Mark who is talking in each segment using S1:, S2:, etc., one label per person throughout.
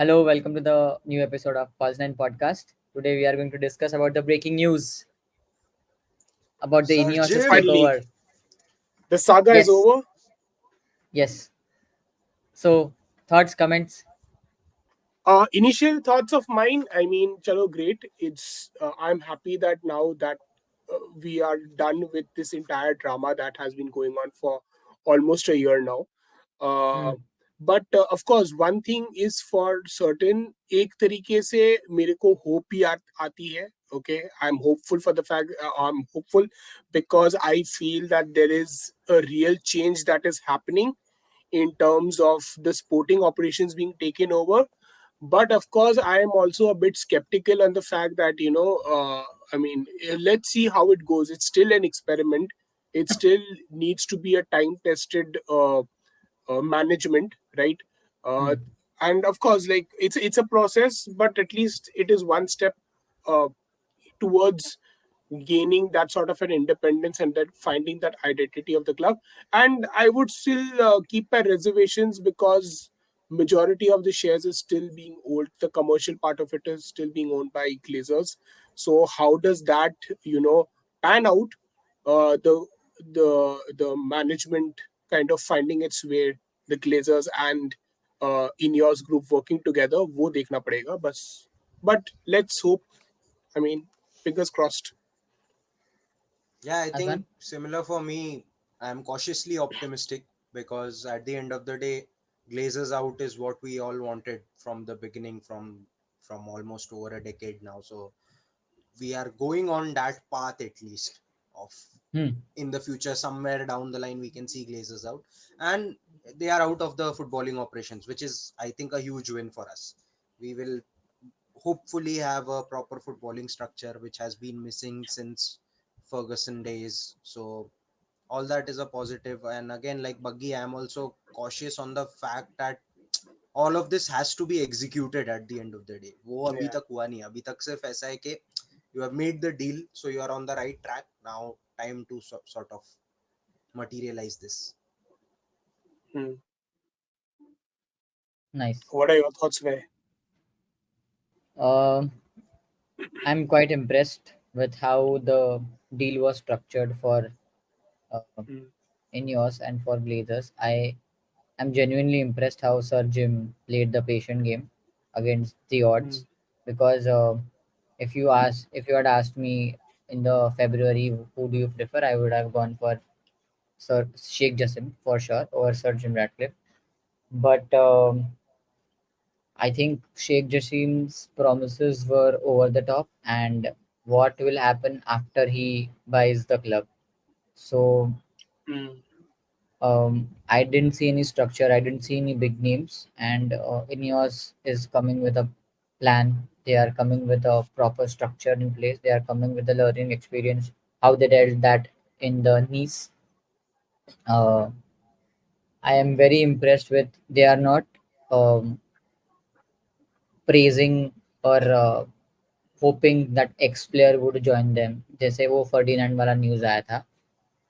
S1: Hello, welcome to the new episode of TheFalse9 Podcast. Today we are going to discuss about the breaking news about the
S2: Sir
S1: INEOS
S2: Jim,
S3: Finally,
S1: takeover.
S3: the saga is
S1: Yes,
S3: over.
S1: yes. So, thoughts, comments?
S3: Initial thoughts of mine. I mean, chalo, great. I'm happy that now that we are done with this entire drama that has been going on for almost a year now.
S1: Hmm.
S3: Uh, but of course, one thing is for certain. एक तरीके से मेरे को hope ही आती है. Okay, I'm hopeful for the fact. I'm hopeful because I feel that there is a real change that is happening in terms of the sporting operations being taken over. But of course, I am also a bit skeptical on the fact that I mean, let's see how it goes. It's still an experiment. It still needs to be a time tested management, right? uh,
S1: Hmm.
S3: and of course, like, it's a process, but at least it is one step uh, towards gaining that sort of an independence and that finding that identity of the club. And I would still keep my reservations because majority of the shares is still being owned, the commercial part of it is still being owned by Glazers. So how does that pan out? The management kind of finding its way, the Glazers and INEOS group working together, वो देखना पड़ेगा बस. But let's hope. I mean, fingers crossed.
S2: yeah, I think
S1: Azan?
S2: similar for me. I'm cautiously optimistic because at the end of the day, Glazers out is what we all wanted from the beginning, from almost over a decade now. So we are going on that path at least of
S1: Hmm.
S2: in the future somewhere down the line we can see Glazers out, and they are out of the footballing operations, which is I think a huge win for us. We will hopefully have a proper footballing structure which has been missing since Ferguson days. So all that is a positive. And again, like Buggy, I am also cautious on the fact that all of this has to be executed at the end of the day. वो अभी
S3: Yeah.
S2: तक हुआ नहीं. अभी तक सिर्फ ऐसा है कि you have made the deal, so you are on the right track. Now time to sort of materialize this.
S3: Hmm.
S1: Nice.
S3: What are your thoughts, Vay?
S1: Um, I'm quite impressed with how the deal was structured for uh,
S3: Hmm.
S1: INEOS and for Glazers. I am genuinely impressed how Sir Jim played the patient game against the
S3: Hmm.
S1: odds because if you had asked me in the February who do you prefer, I would have gone for Sir Sheikh Jassim for sure over Sir Jim Ratcliffe. But I think Sheikh Jassim's promises were over the top, and what will happen after he buys the club. So
S3: Hmm.
S1: I didn't see any structure. I didn't see any big names, and Ineos is coming with a plan. They are coming with a proper structure in place. They are coming with the learning experience. How they dealt that in the Nice. Uh, I am very impressed with. They are not um, praising or hoping that X player would join them. जैसे वो Ferdinand वाला news आया था.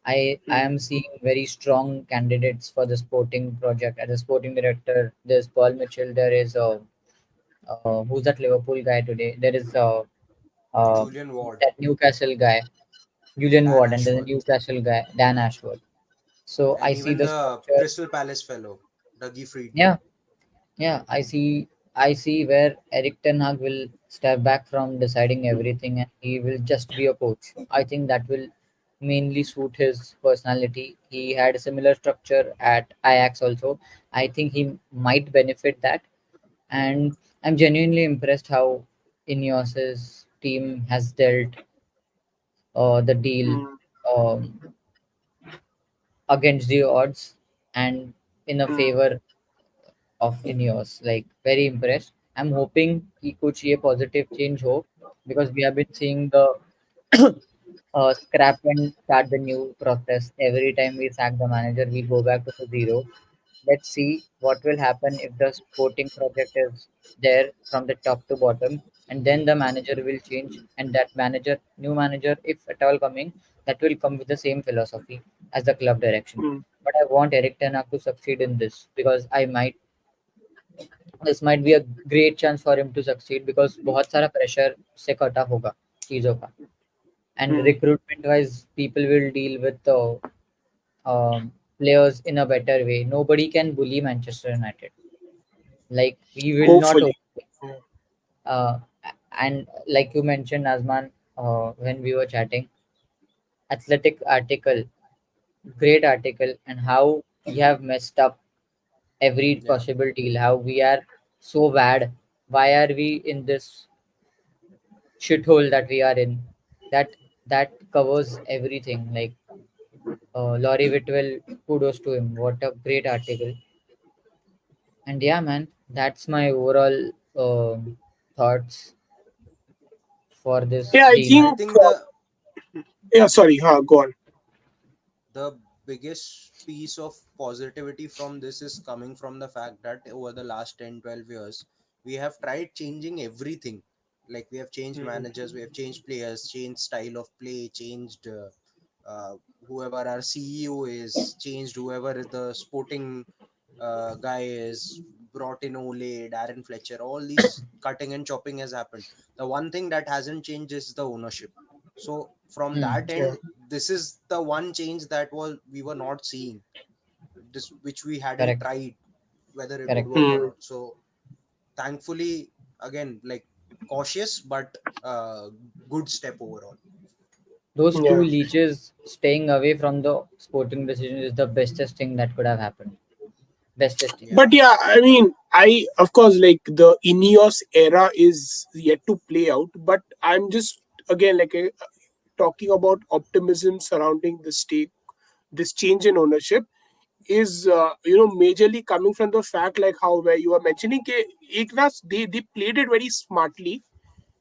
S1: I
S3: Hmm.
S1: am seeing very strong candidates for the sporting project. As a sporting director, there's Paul Mitchell. There is who's that Liverpool guy today? There is uh,
S2: Julian Ward,
S1: that Newcastle guy, Julian
S2: Dan
S1: Ward, and there's a
S2: Ashworth,
S1: Newcastle guy, Dan Ashworth. So I
S2: and
S1: see
S2: even
S1: the
S2: the
S1: structure.
S2: Crystal Palace fellow, Dougie Freedman.
S1: Yeah, yeah, I see where Erik Ten Hag will step back from deciding everything and he will just be a coach. I think that will mainly suit his personality. He had a similar structure at Ajax also. I think he might benefit that. And I'm genuinely impressed how Ineos's team has dealt the deal
S3: Hmm.
S1: um, against the odds and in a
S3: Hmm.
S1: favor of INEOS. Like very impressed. I'm hoping he could see a positive change hope because we have been seeing the scrap and start the new process. Every time we sack the manager, we go back to the zero. Let's see what will happen if the sporting project is there from the top to bottom, and then the manager will change, and that manager, new manager, if at all coming, that will come with the same philosophy as the club direction.
S3: Hmm.
S1: But I want Eric Ten Hag to succeed in this because this might be a great chance for him to succeed because बहुत सारा pressure से कटा होगा चीज़ों का, and
S3: Hmm.
S1: recruitment wise people will deal with the players in a better way. Nobody can bully Manchester United. Like we will not.
S3: Hopefully. Yeah.
S1: Uh, and like you mentioned, Azman, when we were chatting, athletic article, great article, and how we have messed up every
S2: Yeah.
S1: possible deal. How we are so bad. Why are we in this shithole that we are in? That that covers everything. Like Laurie Whitwell, kudos to him. What a great article. And yeah, man, that's my overall thoughts for this
S3: Yeah, I
S1: deal.
S2: I
S3: think.
S2: think
S3: Yeah, sorry. Go on.
S2: the biggest piece of positivity from this is coming from the fact that over the last 10-12 years we have tried changing everything. Like we have changed
S3: Hmm.
S2: managers, we have changed players, changed style of play, changed whoever our CEO is, changed whoever is the sporting guy is, brought in Ole, Darren Fletcher. All these cutting and chopping has happened. The one thing that hasn't changed is the ownership. So from
S1: Hmm,
S2: that
S3: Yeah.
S2: end, this is the one change that was we were not seeing, this which we hadn't
S1: correct,
S2: tried whether it would
S1: correct.
S2: work or
S3: Hmm.
S2: not. So thankfully, again, like cautious but good step overall.
S1: Those two
S3: Yeah.
S1: leeches staying away from the sporting decision is the bestest thing that could have happened. Bestest thing.
S2: Yeah.
S3: But yeah, I mean, I of course like the INEOS era is yet to play out, but I'm just again like talking about optimism surrounding this change in ownership is majorly coming from the fact like how where you are mentioning ke Eknas, they played it very smartly,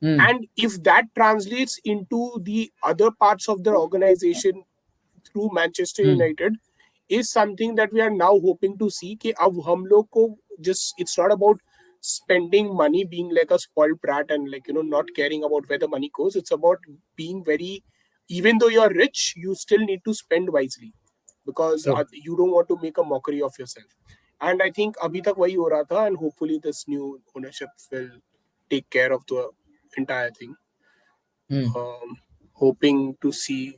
S1: Hmm,
S3: and if that translates into the other parts of the organization through Manchester
S1: hmm,
S3: United is something that we are now hoping to see कि अब हम लोग को just it's not about spending money being like a spoiled brat and like not caring about where the money goes. It's about being very, even though you're rich you still need to spend wisely because
S1: true.
S3: you don't want to make a mockery of yourself. And I think अभी तक वही हो रहा था, and hopefully this new ownership will take care of the entire thing.
S1: Hmm,
S3: Hoping to see,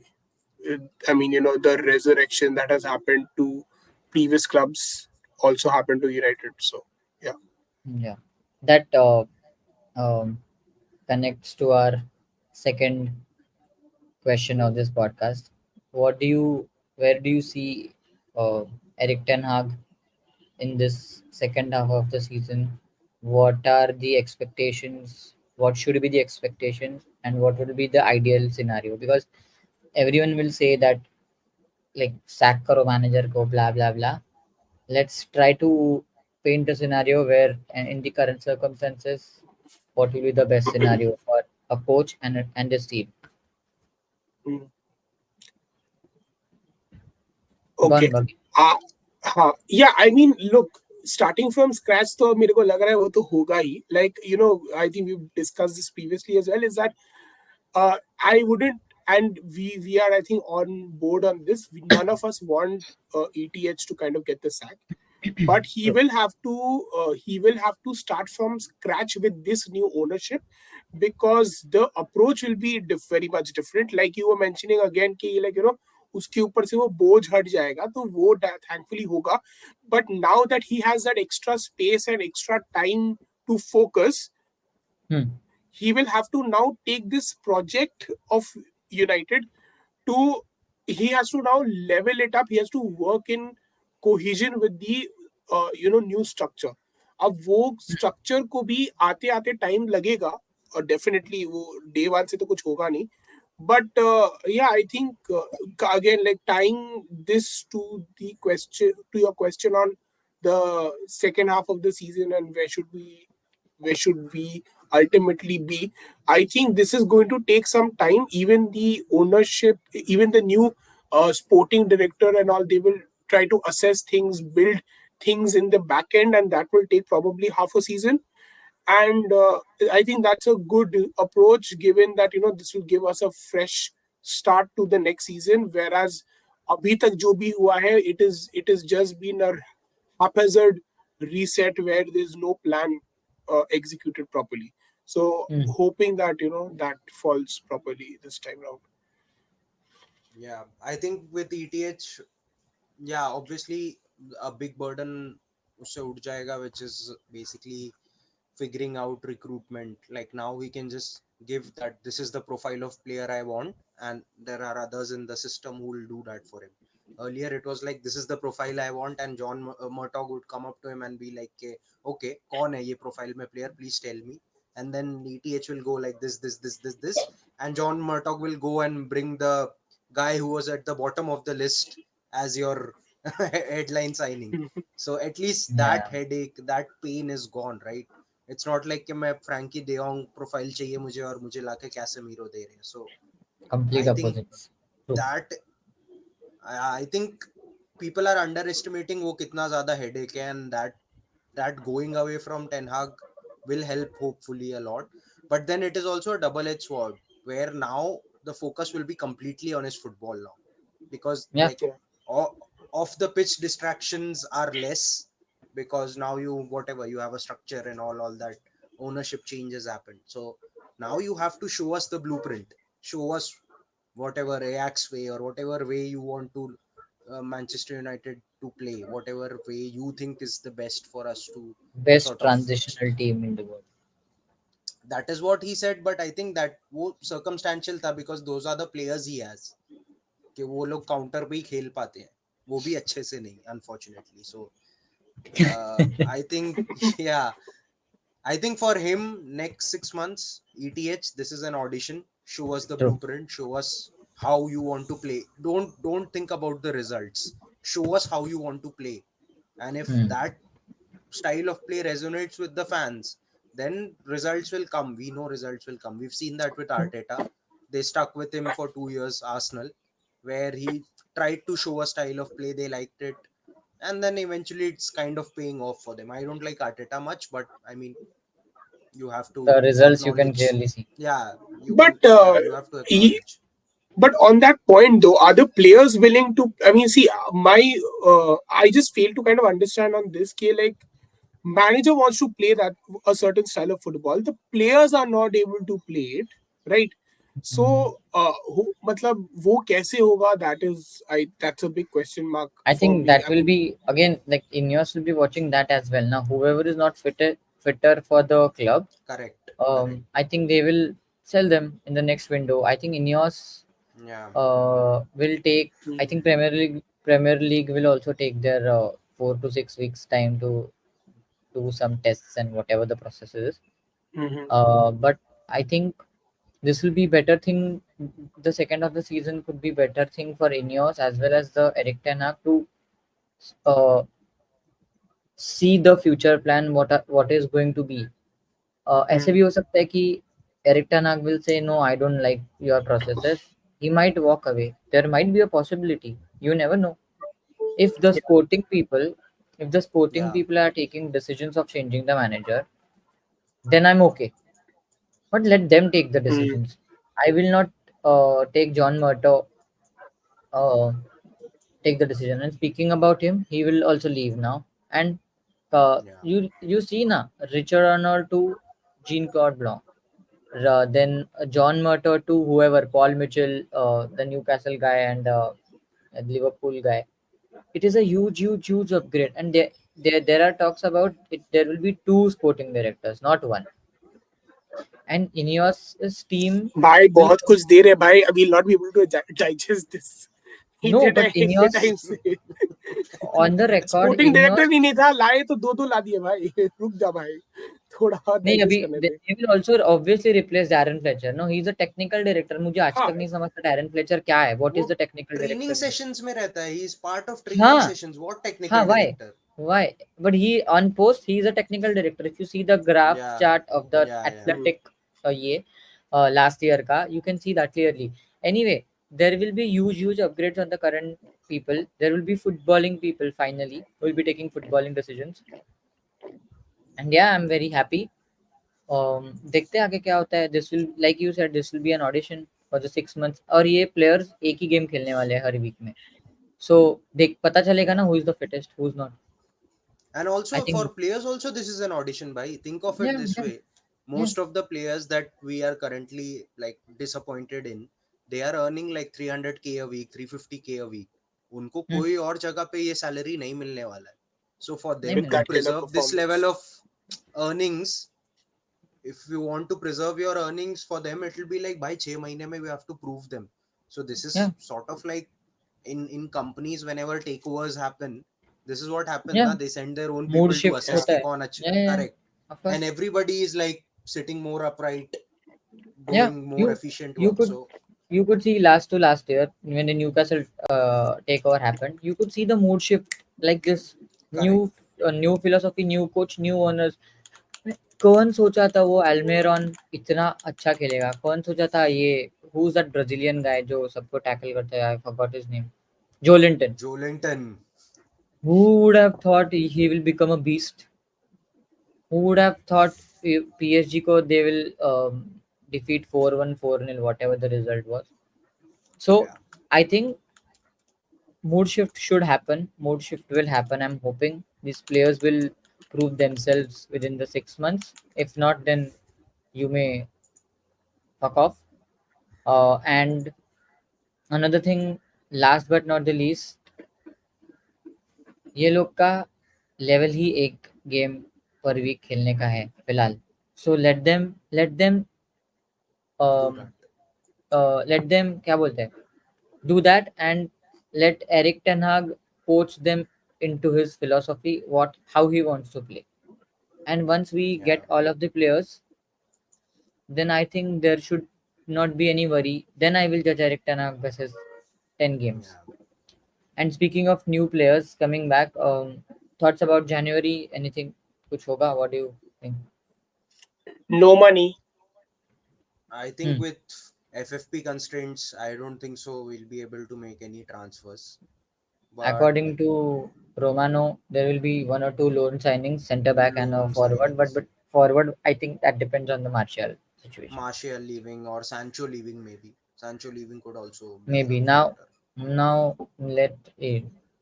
S3: I mean, the resurrection that has happened to previous clubs also happened to United. So, yeah.
S1: yeah. That um, connects to our second question of this podcast. What do you, where do you see Erik Ten Hag in this second half of the season? What are the expectations? What should be the expectations, and what would be the ideal scenario? Because everyone will say that like sack karo manager ko blah blah blah. Let's try to paint a scenario where in the current circumstances, what will be the best scenario for a coach and his team?
S3: Mm.
S1: Gone
S3: Okay.
S1: Buggy.
S3: Uh, हाँ, yeah, I mean, look, starting from scratch तो मेरे को लग रहा है वो तो होगा ही. Like, I think we've discussed this previously as well, is that I wouldn't, and we are, I think, on board on this. None of us want ETH to kind of get the sack. But
S1: True.
S3: he will have to start from scratch with this new ownership because the approach will be very much different. Like you were mentioning again कि like उसके ऊपर से वो बोझ हट जाएगा तो वो thankfully होगा. But now that he has that extra space and extra time to focus,
S1: Hmm.
S3: he will have to now take this project of United to, he has to now level it up. He has to work in cohesion with the new structure. अब वो structure को भी आते आते time लगेगा और definitely वो day one से तो कुछ होगा नहीं. But yeah, I think again, like tying this to the question, to your question on the second half of the season and where should we ultimately be. I think this is going to take some time. Even the ownership, even the new sporting director and all, they will try to assess things, build things in the back end, and that will take probably half a season. And I think that's a good approach, given that this will give us a fresh start to the next season. Whereas abhi tak jo bhi hua hai, it is just been a haphazard reset where there's no plan executed properly. So
S1: Hmm.
S3: hoping that that falls properly this time round.
S2: Yeah, I think with ETH, yeah, obviously a big burden usse उठ जाएगा, which is basically figuring out recruitment. Like now we can just give that this is the profile of player I want, and there are others in the system who will do that for him. Earlier it was like this is the profile I want, and John Murtaugh would come up to him and be like, okay, कौन है ये profile में player, please tell me. And then ETH will go like this, and John Murtaugh will go and bring the guy who was at the bottom of the list as your headline signing. So at least that
S1: Yeah,
S2: headache, that pain is gone, right? It's not like कि मैं Frankie देयोंग profile चाहिए मुझे और मुझे लाके Casemiro दे रहे हैं. So
S1: complete
S2: I think
S1: opposites. True.
S2: that I think people are underestimating वो कितना ज़्यादा headache है, and that going away from Ten Hag will help hopefully a lot. But then it is also a double-edged sword where now the focus will be completely on his football now, because
S1: Yeah,
S2: like off the pitch distractions are less, because now you whatever you have a structure and all that ownership changes happen. So now you have to show us the blueprint, show us whatever Ajax way or whatever way you want to Manchester United to play, whatever way you think is the best for us to
S1: best
S2: sort of.
S1: transitional team in the world.
S2: That is what he said, but I think that वो circumstantial था, because those are the players he has, कि वो लोग counter पे ही खेल पाते हैं, वो भी अच्छे से नहीं unfortunately. So I think yeah, I think for him next 6 months ETH, this is an audition. Show us the
S1: True.
S2: blueprint, show us how you want to play. Don't think about the results, show us how you want to play. And if
S1: Hmm.
S2: that style of play resonates with the fans, then results will come. We know results will come. We've seen that with Arteta. They stuck with him for 2 years, Arsenal, where he tried to show a style of play, they liked it, and then eventually it's kind of paying off for them. I don't like Arteta much, but I mean, you have to
S1: The results you can
S2: acknowledge.
S1: clearly see.
S2: Yeah,
S3: But
S2: you have to acknowledge.
S3: but on that point though, are the players willing to? I mean, see, I just fail to kind of understand on this scale. Like, manager wants to play that a certain style of football, the players are not able to play it, right? So
S1: Hmm.
S3: मतलब वो कैसे होगा? That's a big question mark
S1: I
S3: for
S1: think
S3: me.
S1: that
S3: I
S1: will
S3: mean,
S1: be again like INEOS will be watching that as well. Now, whoever is not fitter for the club,
S2: Correct, correct.
S1: I think they will sell them in the next window. I think INEOS
S2: Yeah,
S1: will take. I think Premier League will also take their 4 to 6 weeks time to do some tests and whatever the process is.
S3: mhm.
S1: But I think this will be better thing. The second of the season could be better thing for INEOS as well as the Erik Ten Hag to uh, see the future plan. What is going to be. ऐसे भी हो सकता है कि Erik Ten Hag will say no, I don't like your processes. He might walk away. There might be a possibility. You never know. If the
S3: Yeah.
S1: sporting people, if the sporting
S2: yeah,
S1: people are taking decisions of changing the manager, then I'm okay. But let them take the
S3: Mm.
S1: decisions. I will not take John Murtaugh uh, take the decision. And speaking about him, he will also leave now. And
S2: yeah,
S1: you see now, Richard Arnold to Jean Claude Blanc, then John Murtaugh to whoever, Paul Mitchell, the Newcastle guy, and Liverpool guy. It is a huge upgrade. And there are talks about it. There will be two sporting directors, not one. And Ineos' team
S3: भाई
S1: will
S3: बहुत कुछ दे रहे भाई. I will not be able to digest this.
S1: no,
S3: इतने
S1: but
S3: इतने
S1: Ineos
S3: time से
S1: on the record,
S3: sporting
S1: Ineos
S3: director भी नहीं था, लाए तो दो ला दिए भाई. रुक जा भाई, थोड़ा
S1: नहीं अभी
S3: डाइजेस्ट करने
S1: they
S3: they.
S1: they will also obviously replace Darren Fletcher. No, he is a technical director. मुझे आज
S3: हाँ,
S1: तक नहीं समझता Darren Fletcher क्या है. What
S2: वो
S1: is the technical
S2: training
S1: director?
S2: Sessions में रहता है, he is part of training
S1: हाँ
S2: सेशंस. व्हाट
S1: हाँ
S2: technical
S1: why
S2: director?
S1: why but he on post he is a technical director. If you see the graph
S2: Yeah,
S1: chart of the
S2: yeah.
S3: Hmm.
S1: athletic ये last year का, you can see that clearly. Anyway, there will be huge upgrades on the current people. There will be footballing people finally who will be taking footballing decisions. And yeah, I'm very happy. देखते हैं आगे क्या होता है. This will like you said this will be an audition for the 6 months. और ये players एक ही game खेलने वाले हैं हर वीक में. सो देख पता चलेगा ना who is the fittest who is not.
S2: And
S1: I
S2: also for
S1: think
S2: players also, this is an audition. By think of it
S1: yeah,
S2: this
S1: yeah,
S2: way,
S1: yeah.
S2: most of the players that we are currently like disappointed in, they are earning like 300K a week, 350K a week. उनको
S1: Hmm.
S2: कोई और जगह पे ये salary नहीं मिलने वाला है. So for
S1: नहीं
S2: them
S3: with
S1: मिल
S2: to
S1: रहा.
S3: that kind of
S2: preserve this level
S3: performance.
S2: of earnings, if you want to preserve your earnings for them, it will be like by 6 महीने में we have to prove them. So this is
S1: Yeah,
S2: sort of like in companies whenever takeovers happen, this is what happens
S1: yeah.
S2: na, they send their own
S1: Mood
S2: people to
S1: shift
S2: assess
S3: Yeah.
S1: होता
S2: कि
S1: है.
S2: कौन
S1: Yeah, yeah, yeah.
S2: correct,
S1: Of
S2: and
S1: course.
S2: everybody is like sitting more upright,
S1: Yeah,
S2: doing more
S1: you
S2: efficient
S1: you
S2: work.
S1: could
S2: So
S1: you could see last to last year when the Newcastle takeover happened. You could see the mood shift like this.
S2: correct.
S1: New philosophy, new coach, new owners. कौन सोचा था वो एल्मेरॉन इतना अच्छा खेलेगा? कौन सोचा था ये who is that Brazilian guy जो सबको टैकल करता है? I forgot his name. Jolinton.
S2: Jolinton.
S1: Who would have thought he will become a beast? Who would have thought PSG ko they will defeat 4-1, 4-0, whatever the result was. So
S2: Yeah,
S1: I think mood shift should happen. Mood shift will happen. I'm hoping these players will prove themselves within the 6 months. If not, then you may fuck off. And another thing, last but not the least, ये लोग का level ही एक game पर week खेलने का है फिलहाल. So
S2: do
S1: um,
S2: that.
S1: let them क्या बोलते हैं do that and let Erik Ten Hag coach them into his philosophy, what how he wants to play. And once we
S2: Yeah,
S1: get all of the players, then I think there should not be any worry. Then I will judge Erik Ten Hag versus 10 games.
S2: yeah.
S1: And speaking of new players coming back, thoughts about January? Anything? Kuch hoga? What do you think?
S3: No money.
S2: I think
S1: Hmm.
S2: with FFP constraints, I don't think so we'll be able to make any transfers. But
S1: According to Romano, there will be one or two loan signings, centre back and a
S2: loan
S1: forward. But
S2: signings,
S1: but forward, I think that depends on the Martial situation.
S2: Martial leaving or Sancho leaving, maybe. Sancho leaving could also be a
S1: Maybe
S2: factor.
S1: now let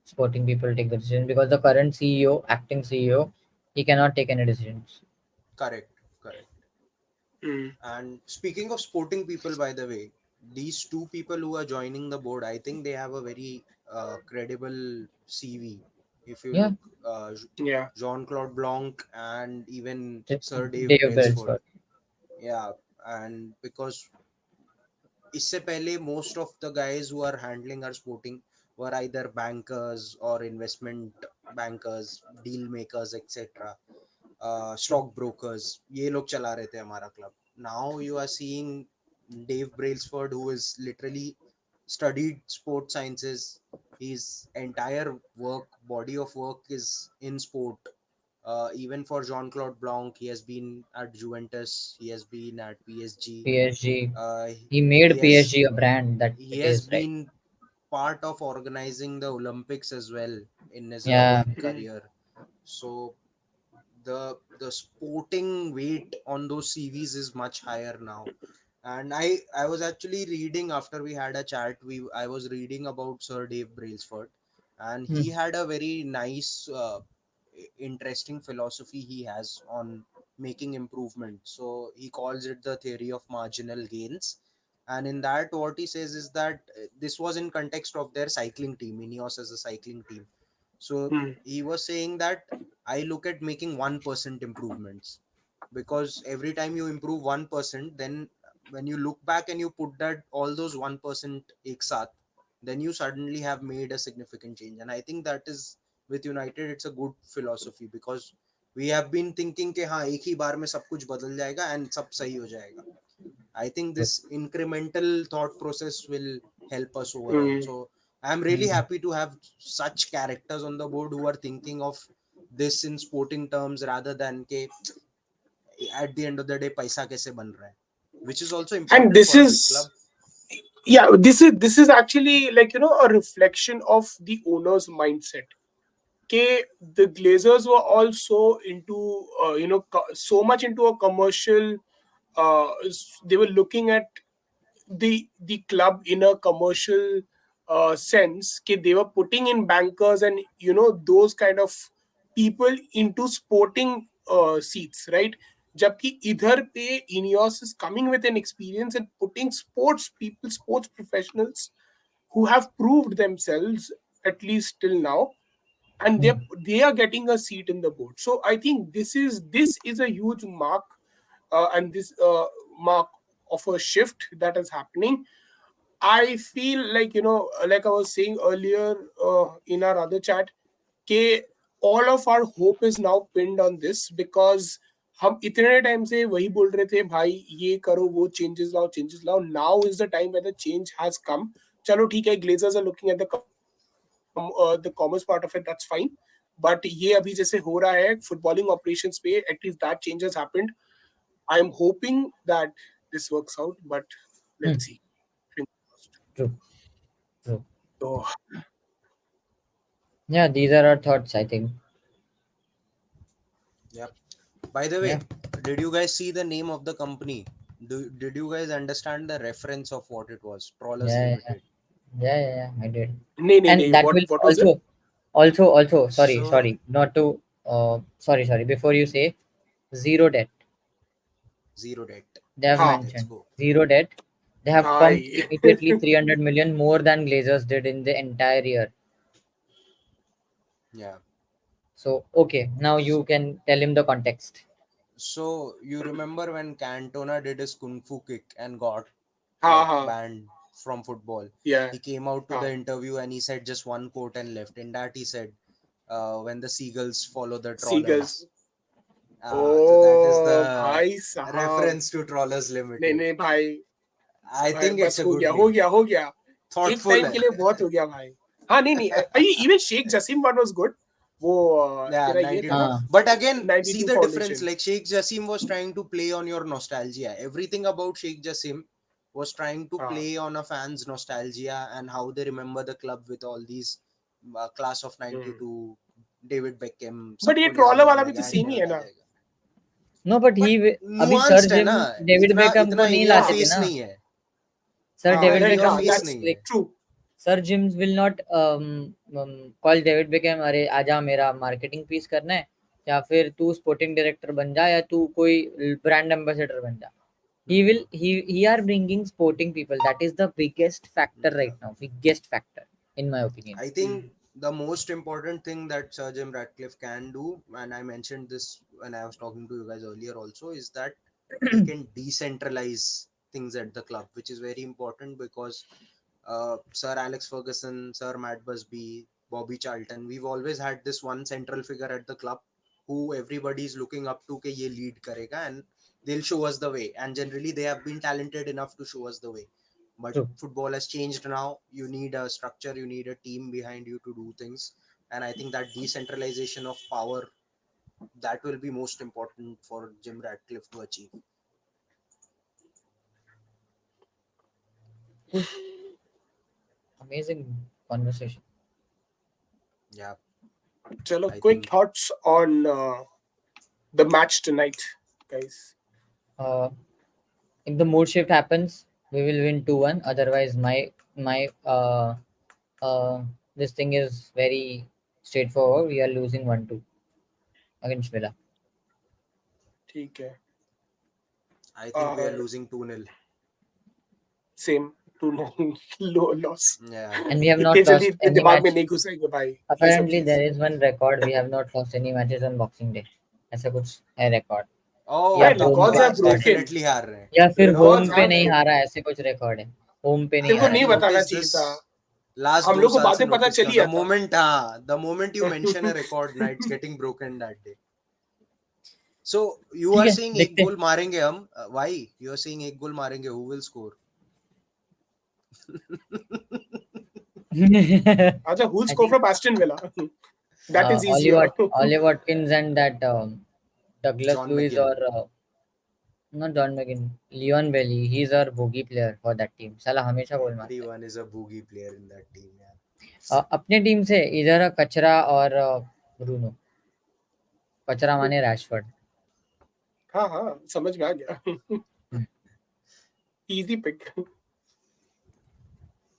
S1: sporting people take the decision because the current CEO, acting CEO, he cannot take any decisions.
S2: Correct, correct.
S3: Mm.
S2: And speaking of sporting people, by the way, these two people who are joining the board, I think they have a very credible CV. If you
S1: Yeah,
S2: look,
S3: Yeah.
S2: Jean Claude Blanc and even Sir Dave
S1: Dave
S2: Brailsford.
S1: Brailsford.
S2: Yeah, and because इससे पहले most of the guys who are handling our sporting were either bankers or investment bankers, deal makers, etc. Stock brokers, ये लोग चला रहे थे हमारा club. Now you are seeing Dave Brailsford, who is literally studied sports sciences. His entire body of work is in sport. Even for Jean-Claude Blanc, he has been at Juventus, he has been at PSG.
S1: PSG.
S2: uh,
S1: He
S2: he
S1: made
S2: has
S1: PSG a brand that
S2: he
S1: it
S2: has
S1: is, right?
S2: been part of organizing the Olympics as well in his
S1: Yeah,
S2: early
S3: Mm.
S2: career. So the sporting weight on those CVs is much higher now. And I was actually reading after we had a chat. I was reading about Sir Dave Brailsford, and
S1: hmm.
S2: he had a very nice, interesting philosophy he has on making improvement. So he calls it the theory of marginal gains. And in that, what he says is that this was in context of their cycling team, INEOS as a cycling team. So
S3: Mm.
S2: he was saying that I look at making 1% improvements, because every time you improve 1%, then when you look back and you put that all those 1% ek saath, then you suddenly have made a significant change. And I think that is, with United, it's a good philosophy, because we have been thinking कि हाँ एक ही बार में सब कुछ बदल जाएगा and सब सही हो जाएगा. I think
S1: True.
S2: this incremental thought process will help us overall.
S3: Mm.
S2: So I'm really
S1: Hmm.
S2: happy to have such characters on the board who are thinking of this in sporting terms rather than ke at the end of the day paisa kaise ban raha hai, which is also
S3: And
S2: important
S3: this
S2: for a big
S3: is,
S2: club.
S3: yeah, this is actually, like, a reflection of the owner's mindset. Okay, the Glazers were also into, so much into a commercial. They were looking at the club in a commercial sense. Okay, they were putting in bankers and those kind of people into sporting seats, right? Jabki idhar pe INEOS is coming with an experience and putting sports people, sports professionals who have proved themselves at least till now, and
S1: Hmm.
S3: they are getting a seat in the board. So I think this is a huge mark, and this mark of a shift that is happening. I feel like, like I was saying earlier in our other chat, कि all of our hope is now pinned on this, because हम इतने time से वही बोल रहे थे भाई, ये करो, वो चेंजेस लाओ. Now is the time where the change has come. चलो ठीक है, Glazers are looking at the commerce part of it, that's fine. But ये अभी जैसे हो रहा है फुटबॉलिंग ऑपरेशंस पे, at least that change has happened. I am hoping that this works out, but
S1: Hmm.
S3: let's see. Fingers crossed.
S1: True. True.
S3: So,
S1: Yeah, these are our thoughts, I think.
S2: Yep. By the
S1: Yeah.
S2: way, did you guys see the name of the company? Did you guys understand the reference of what it was? Trawlers
S1: Yeah, yeah,
S2: Limited.
S1: yeah. I did.
S3: नहीं,
S1: And that will
S3: what was it?
S1: also,
S2: So
S1: sorry, not to, sorry, before you say, zero debt.
S2: zero debt.
S1: They have
S3: हाँ
S2: Let's
S1: mentioned
S2: go.
S1: zero debt. They have pumped
S3: भाई.
S1: immediately 300 million more than Glazers did in the entire year.
S2: Yeah.
S1: So, okay, now you can tell him the context.
S2: So you remember when Cantona did his kung fu kick and got
S3: हाँ
S2: like
S3: हाँ.
S2: banned from football?
S3: Yeah.
S2: He came out to
S3: हाँ.
S2: the interview and he said just one quote and left. In that he said, "When the seagulls follow the
S3: Seagulls.
S2: trawlers." So that is
S3: O
S2: the
S3: भाई साहब.
S2: reference to Trawlers
S3: नहीं
S2: Limited.
S3: नहीं भाई.
S2: I
S3: भाई
S2: think it's
S3: बस
S2: a
S3: हो
S2: good
S3: गया, हो
S2: name.
S3: गया, हो गया. एक
S2: Thoughtful
S3: टाइम
S2: है.
S3: के लिए बहुत हो गया भाई. हाँ नहीं नहीं, even Sheikh Jassim one was good. वो
S2: Yeah,
S3: तेरा ये था
S2: 92.
S3: ना,
S1: हाँ.
S2: But again, see
S3: 92
S2: the difference.
S3: Foundation.
S2: Like Sheikh Jassim was trying to play on your nostalgia. Everything about Sheikh Jassim was trying to
S3: हाँ.
S2: play on a fan's nostalgia and how they remember the club with all these class of 92, David Beckham,
S3: but ये
S2: सबको ले
S3: trawler
S2: आऊंगा
S3: वाला
S2: मैं,
S3: भी तो
S2: gang
S3: same
S2: में
S3: ही है
S2: आ
S3: ना.
S2: जाएगा.
S1: No, but
S2: But
S1: अभी सर
S2: nuanced है
S1: जिम
S2: ना.
S1: डेविड
S2: इतना
S1: बेकम को
S2: इतना
S1: नहीं
S2: in your
S1: लाते थे
S2: face
S1: ना.
S2: नहीं है.
S1: सर
S3: हाँ
S1: David
S2: In
S3: right,
S2: your
S1: become
S3: हाँ
S2: face
S1: would
S3: दैट्स
S2: नहीं है.
S1: like
S3: true.
S1: Sir Jims will not call David become, अरे आजा मेरा मार्केटिंग पीस करना है, या फिर तू स्पोर्टिंग डायरेक्टर बन जा, या तू कोई ब्रांड एम्बेसडर बन जा. He are bringing sporting people. That is the biggest factor right now. Biggest factor in my opinion.
S2: I think the most important thing that Sir Jim Ratcliffe can do, and I mentioned this when I was talking to you guys earlier also, is that he can decentralize things at the club, which is very important because Sir Alex Ferguson, Sir Matt Busby, Bobby Charlton, we've always had this one central figure at the club who everybody is looking up to ke ye lead karega and they'll show us the way. And generally they have been talented enough to show us the way. But
S1: True.
S2: football has changed now. You need a structure, you need a team behind you to do things. And I think that decentralization of power, that will be most important for Jim Ratcliffe to achieve.
S1: Cool. Amazing conversation.
S2: Yeah,
S3: चलो,
S2: I
S3: quick
S2: think
S3: thoughts on the match tonight, guys.
S1: Uh, if the mood shift happens, we will win 2-1. Otherwise, my this thing is very straightforward. We are losing 1-2 against Villa.
S3: ठीक है.
S2: I think we are losing 2-0.
S3: Same. Two low loss.
S2: Yeah.
S1: And we have
S3: इतने
S1: not
S3: जल्दी
S1: lost
S3: इतने
S1: any
S3: दिमाग में
S1: match.
S3: नहीं घुसेंगे भाई ये सब
S1: Apparently,
S3: चीज.
S1: there is one record. We have not lost any matches on Boxing Day. ऐसा कुछ है record.
S2: Oh,
S1: या
S3: भाई
S2: तब
S1: होम
S2: तो
S3: रिकॉर्ड्स
S1: पे
S3: आर
S2: आज
S1: हारा है,
S3: ब्रोकन.
S2: definitely हार रहे हैं.
S1: या फिर होम
S3: रिकॉर्ड्स
S1: पे
S3: आर
S1: नहीं
S3: ब्रोकन.
S1: हारा है, ऐसे कुछ रिकॉर्ड है. होम पे नहीं
S3: तेरे को
S1: हारा
S2: मैंने
S1: है.
S3: नहीं बताना
S2: notice
S3: चाहिए
S2: this
S3: था.
S2: last
S3: हम
S2: दो
S3: लोग को
S2: साल से
S3: बातें पता
S2: notice
S3: चल
S2: किया.
S3: ही
S2: The
S3: जाता.
S2: moment the moment you mention a record, ना, it's getting broken that day. So you
S1: ठीक
S2: are
S1: है,
S2: saying एक
S1: देखते
S2: गोल मारेंगे हम. Why? You are saying एक गोल मारेंगे. Who will score?
S1: हैं.
S3: अच्छा, who
S1: I
S3: score
S1: think
S3: from Aston Villa? That is easier.
S1: Ollie Watkins and that Douglas
S2: John
S1: Lewis,
S2: McGinn.
S1: or not John McGinn, Leon Bailey. He's our bogey player for that team. साला हमेशा गोल मारता है.
S2: Everyone is a boogie player in that team. Yeah.
S1: अपने team से इधर कचरा और Bruno. कचरा माने रैशफोर्ड.
S3: हाँ हाँ, समझ में आ गया. Easy pick.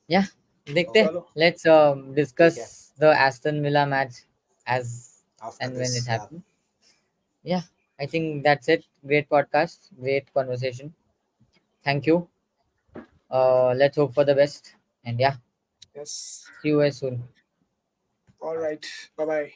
S1: Yeah, देखते.
S3: चलो.
S1: Let's
S2: ठीक
S1: discuss
S2: है.
S1: the Aston Villa match as
S2: after
S1: and when it
S2: this. Yeah.
S1: happens. Yeah, I think that's it. Great podcast, great conversation. Thank you. Let's hope for the best. And yeah,
S3: Yes.
S1: see you guys soon.
S3: All
S2: Bye.
S3: right. Bye bye.